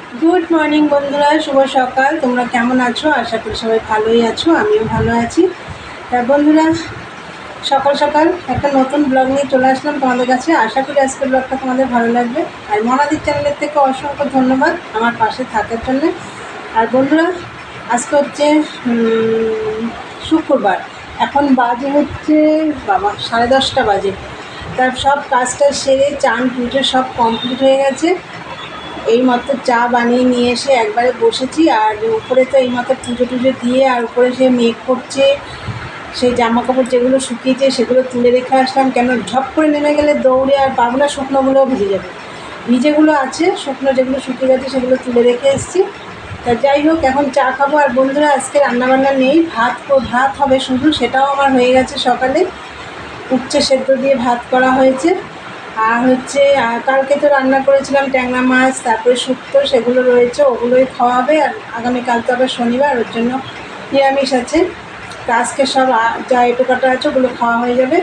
Good morning বন্ধুরা, শুভ সকাল। তোমরা কেমন আছো? আশা করি সবাই ভালোই আছো, আমিও ভালো আছি। তা বন্ধুরা, সকাল সকাল একটা নতুন ব্লগ নিয়ে চলে আসলাম তোমাদের কাছে। আশা করি আজকের ব্লগটা তোমাদের ভালো লাগবে। আর মনাদির চ্যানেলের থেকে অসংখ্য ধন্যবাদ আমার পাশে থাকার জন্য। আর বন্ধুরা, আজকে হচ্ছে শুক্রবার। এখন বাজে হচ্ছে বাবা 10:30 বাজে। তার সব কাজটা সেরে চান পুজো সব কমপ্লিট হয়ে গেছে। এইমাত্র চা বানিয়ে নিয়ে এসে একবারে বসেছি। আর উপরে তো এইমাত্র পুজো টুজো দিয়ে আর উপরে সে মেঘ করছে। সেই জামা কাপড় যেগুলো শুকিয়েছে সেগুলো তুলে রেখে আসলাম, কেন ঝপ করে নেমে গেলে দৌড়ে আর পারবো না, শুকনোগুলোও ভিজে যাবে। ভিজেগুলো আছে, শুকনো যেগুলো শুকিয়ে গেছে সেগুলো তুলে রেখে এসেছি। তা যাই হোক, এখন চা খাবো। আর বন্ধুরা, আজকে রান্নাবান্না নেই, ভাত হবে শুধু, সেটাও আমার হয়ে গেছে সকালে। উচ্ছে সেদ্ধ দিয়ে ভাত করা হয়েছে। আর হচ্ছে কালকে তো রান্না করেছিলাম ট্যাংরা মাছ, তারপরে শুক্তো, সেগুলো রয়েছে, ওগুলোই খাওয়া হবে। আর আগামীকাল তো আবার শনিবার, ওর জন্য নিরামিষ আছে। তো আজকে সব যা এটো কাটা আছে ওগুলো খাওয়া হয়ে যাবে।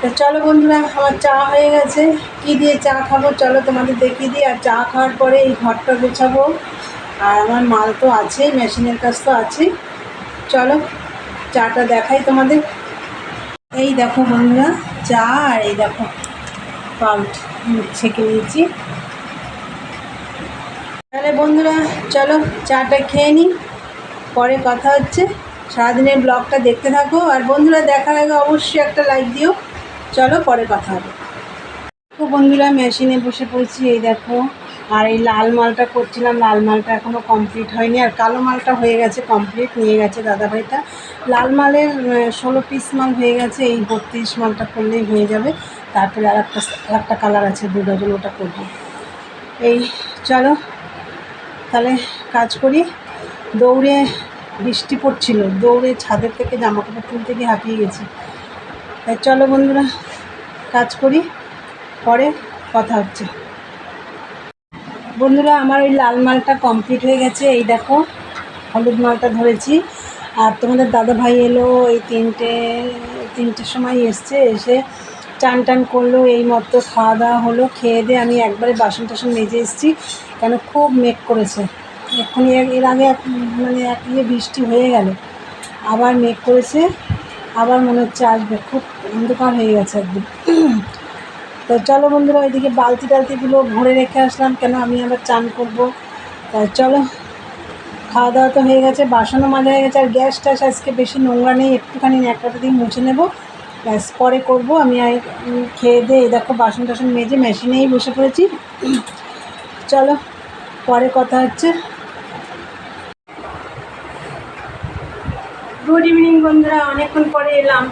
তো চলো বন্ধুরা, আমার চা হয়ে গেছে। কী দিয়ে চা খাবো চলো তোমাদের দেখিয়ে দিই। আর চা খাওয়ার পরে এই ঘরটা গোছাবো। আর আমার মাল তো আছেই, মেশিনের কাজ তো আছেই। চলো চাটা দেখাই তোমাদের। এই দেখো বন্ধুরা, চা। আর এই দেখো পাউট ছেঁকে নিয়েছি। তাহলে বন্ধুরা, চলো চাটা খেয়ে নিই, পরে কথা হচ্ছে। সারাদিনের ব্লগটা দেখতে থাকো। আর বন্ধুরা, দেখার আগে অবশ্যই একটা লাইক দিও। চলো পরে কথা হবে। তো বন্ধুরা, মেশিনে বসে পড়েছি, এই দেখো। আর এই লাল মালটা করছিলাম, লাল মালটা এখনও কমপ্লিট হয়নি। আর কালো মালটা হয়ে গেছে কমপ্লিট, নিয়ে গেছে দাদাভাইটা। লাল মালের 16 পিস মাল হয়ে গেছে, এই 32 মালটা করলেই হয়ে যাবে। তারপরে আর একটা কালার আছে 2 ডজন, ওটা করবো। এই চলো তাহলে কাজ করি। দৌড়ে বৃষ্টি পড়ছিল, দৌড়ে ছাদের থেকে জামা কাপড় তুলতে গিয়ে হাঁপিয়ে গেছি। তাই চলো বন্ধুরা, কাজ করি, পরে কথা হচ্ছে। বন্ধুরা, আমার ওই লাল মালটা কমপ্লিট হয়ে গেছে। এই দেখো, হলুদ মালটা ধরেছি। আর তোমাদের দাদাভাই এলো এই তিনটের সময় এসছে, এসে চান টান করলো, এই মতো খাওয়া দাওয়া হলো। খেয়ে দিয়ে আমি একবারে বাসন টাসন মেজে এসেছি, কেন খুব মেঘ করেছে। এক্ষুনি এর আগে মানে এক বৃষ্টি হয়ে গেল, আবার মেঘ করেছে, আবার মনে হচ্ছে আসবে, খুব অন্ধকার হয়ে গেছে একদম। তো চলো বন্ধুরা, ওইদিকে বালতি টালতিগুলো ভরে রেখে আসলাম, কেন আমি আবার চান করবো। তাই চলো, খাওয়া দাওয়া তো হয়ে গেছে, বাসনও মাজা হয়ে গেছে। আর গ্যাস ট্যাস আজকে বেশি নোংরা নেই, একটুখানি ন্যাকড়াটা দিয়ে মুছে নেবো, ব্যাস পরে করবো। আমি খেয়ে দিয়ে দেখো বাসন টাসন মেজে মেশিনেই বসে পড়েছি। চলো পরে কথা হচ্ছে। গুড ইভিনিং বন্ধুরা, অনেকক্ষণ পরে এলাম।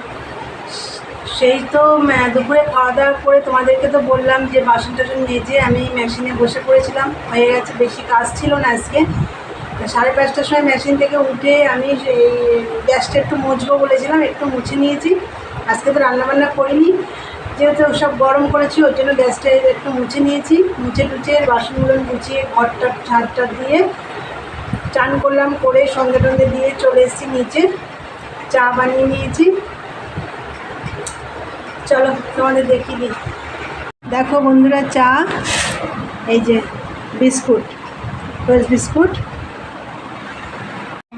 সেই তো দুপুরে খাওয়া দাওয়া করে তোমাদেরকে তো বললাম যে বাসন টাসন মেজে আমি মেশিনে বসে পড়েছিলাম, হয়ে গেছে। বেশি কাজ ছিল না আজকে। 5:30টার সময় মেশিন থেকে উঠে আমি সেই গ্যাসটা একটু মুছবো বলেছিলাম, একটু মুছে নিয়েছি। আজকে তো রান্নাবান্না করিনি, যেহেতু সব গরম করেছি, ওর জন্য গ্যাসটা একটু মুছে নিয়েছি। মুছে টুছে বাসনগুলো গুছিয়ে ঘরটা ঝাড়টা দিয়ে চান করলাম, করে সঙ্গে টঙ্গে দিয়ে চলে এসেছি নিচে। চা বানিয়ে নিয়েছি, চলো তোমাদের দেখিয়ে দিই। দেখো বন্ধুরা, চা, এই যে বিস্কুট, রোজ বিস্কুট।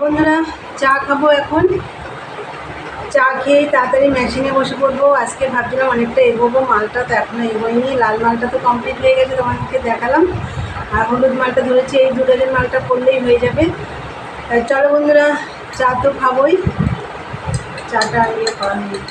বন্ধুরা, চা খাবো এখন। চা খেয়ে তাড়াতাড়ি মেশিনে বসে পড়বো। আজকে ভাবছিলাম অনেকটা এগোবো, মালটা তো এখনও এগোয়নি। লাল মালটা তো কমপ্লিট হয়ে গেছে, তোমাদেরকে দেখালাম। আর হলুদ মালটা ধরেছি, এই 2 ডজন মালটা করলেই হয়ে যাবে। তাই চলো বন্ধুরা, চা তো খাবোই, চাটা করা নেই।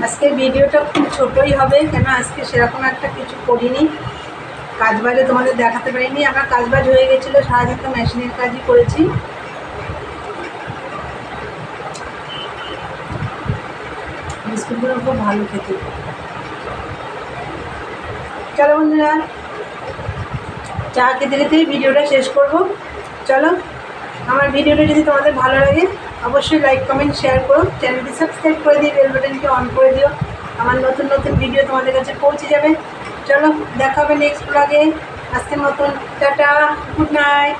আজকের ভিডিওটা খুব ছোটোই হবে, কেন আজকে সেরকম একটা কিছু করিনি, কাজবাজও তোমাদের দেখাতে পারিনি। আমার কাজবাজ হয়ে গেছিলো, সারাদিন তো মেশিনের কাজই করেছি। বিস্কুটগুলো খুব ভালো খেতে। চলো বন্ধুরা, চা খেতে খেতেই ভিডিওটা শেষ করব। চলো, আমার ভিডিওটা যদি তোমাদের ভালো লাগে অবশ্যই লাইক কমেন্ট শেয়ার করো, চ্যানেলটি সাবস্ক্রাইব করে দিয়ে বেল বাটনটি অন করে দিও, আমার নতুন নতুন ভিডিও তোমাদের কাছে পৌঁছে যাবে। চলো, দেখা হবে নেক্সট ব্লগে। আজকের মতন টাটা, গুড নাইট।